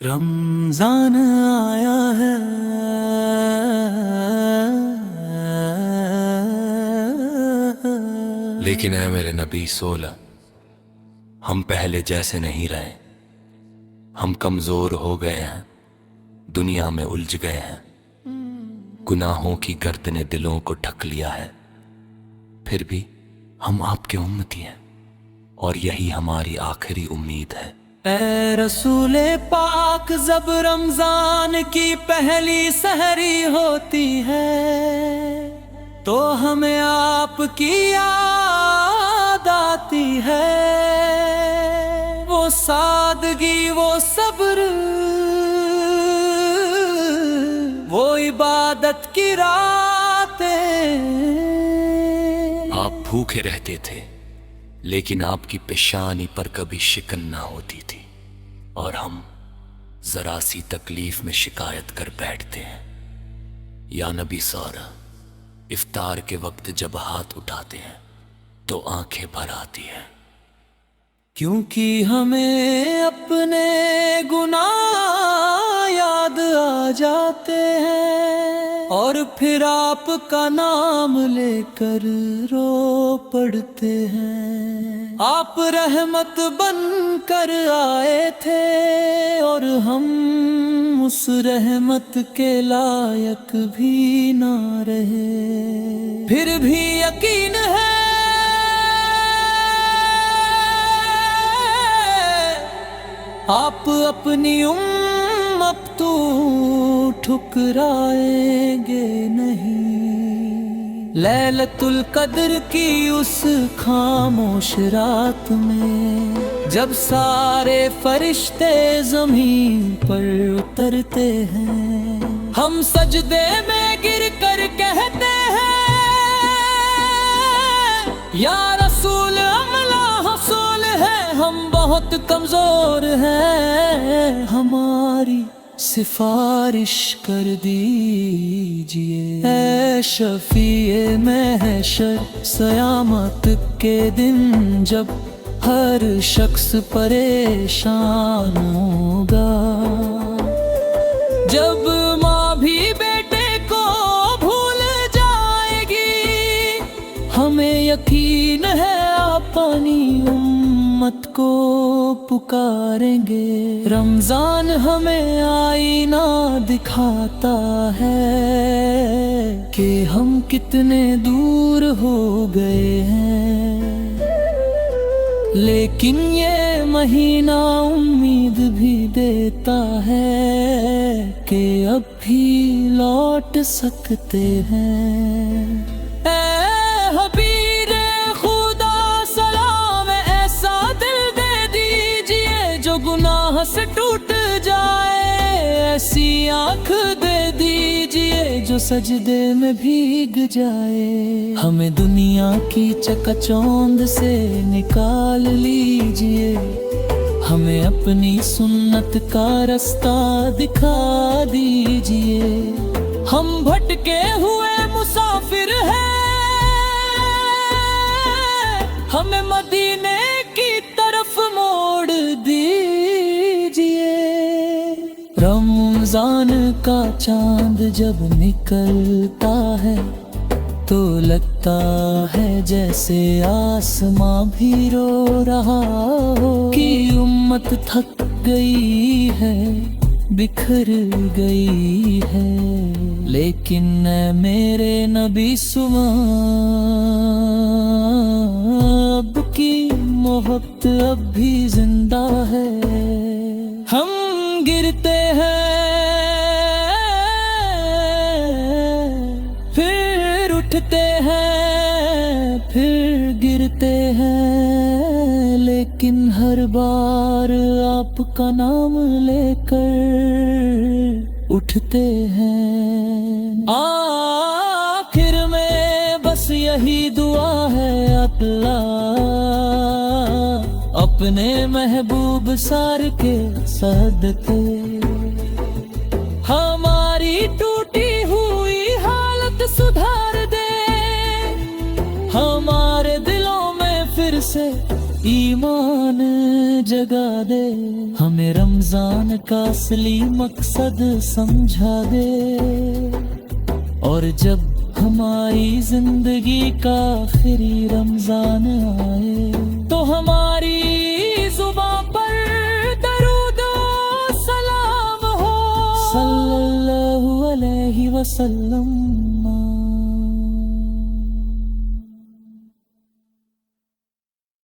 رمضان آیا ہے، لیکن اے میرے نبی سولہ، ہم پہلے جیسے نہیں رہے۔ ہم کمزور ہو گئے ہیں، دنیا میں الجھ گئے ہیں، گناہوں کی گرد نے دلوں کو ڈھک لیا ہے۔ پھر بھی ہم آپ کے امتی ہیں اور یہی ہماری آخری امید ہے۔ اے رسول پاک، جب رمضان کی پہلی سحری ہوتی ہے تو ہمیں آپ کی یاد آتی ہے۔ وہ سادگی، وہ صبر، وہ عبادت کی راتیں۔ آپ بھوکے رہتے تھے لیکن آپ کی پیشانی پر کبھی شکن نہ ہوتی تھی، اور ہم ذرا سی تکلیف میں شکایت کر بیٹھتے ہیں۔ یا نبی سارا، افطار کے وقت جب ہاتھ اٹھاتے ہیں تو آنکھیں بھر آتی ہیں، کیونکہ ہمیں اپنے گناہ یاد آ جاتے ہیں، اور پھر آپ کا نام لے کر رو پڑتے ہیں۔ آپ رحمت بن کر آئے تھے اور ہم اس رحمت کے لائق بھی نہ رہے، پھر بھی یقین ہے آپ اپنی امت تو ٹھکرائیں گے نہیں۔ لیلۃ القدر کی اس خاموش رات میں جب سارے فرشتے زمین پر اترتے ہیں، ہم سجدے میں گر کر کہتے ہیں، یا رسول اللہ حصول ہے، ہم بہت کمزور ہیں، ہماری سفارش کر دیجئے۔ اے شفیع محشر، قیامت کے دن جب ہر شخص پریشان ہوگا، جب ماں بھی بیٹے کو بھول جائے گی، ہمیں یقین ہے آپ اپنی امت کو پکاریں گے۔ رمضان ہمیں آئینہ دکھاتا ہے کہ ہم کتنے دور ہو گئے ہیں، لیکن یہ مہینہ امید بھی دیتا ہے کہ اب بھی لوٹ سکتے ہیں۔ اے حبیب خدا سلام، ایسا دل دے دیجئے جو گناہ سے ٹوٹ جائے، ایسی آنکھ دے دیجئے جو سجدے میں بھیگ جائے۔ ہمیں دنیا کی چکا چوند سے نکال لیجئے، ہمیں اپنی سنت کا رستہ دکھا دیجئے۔ ہم بھٹکے ہوئے مسافر ہیں، ہمیں مدینے کی طرف موڑ دیجئے۔ رمضان کا چاند جب نکلتا ہے تو لگتا ہے جیسے آسماں بھی رو رہا ہو، کہ امت تھک گئی ہے، بکھر گئی ہے، لیکن اے میرے نبی سما، اب کی محبت اب بھی زندہ ہے۔ ہم گرتے ہیں پھر اٹھتے ہیں، پھر گرتے ہیں، لیکن ہر بار آپ کا نام لے کر اٹھتے ہیں۔ آخر میں بس یہی دعا ہے، اللہ اپنے محبوب سار کے صدقے ہماری ٹوٹی ہوئی حالت سدھار دے، ہمارے دلوں میں پھر سے ایمان جگا دے، ہمیں ہمیں رمضان کا اصلی مقصد سمجھا دے، اور جب ہماری زندگی کا آخری رمضان آئے تو ہماری زبان پر درود و سلام ہو، صلی اللہ علیہ وسلم۔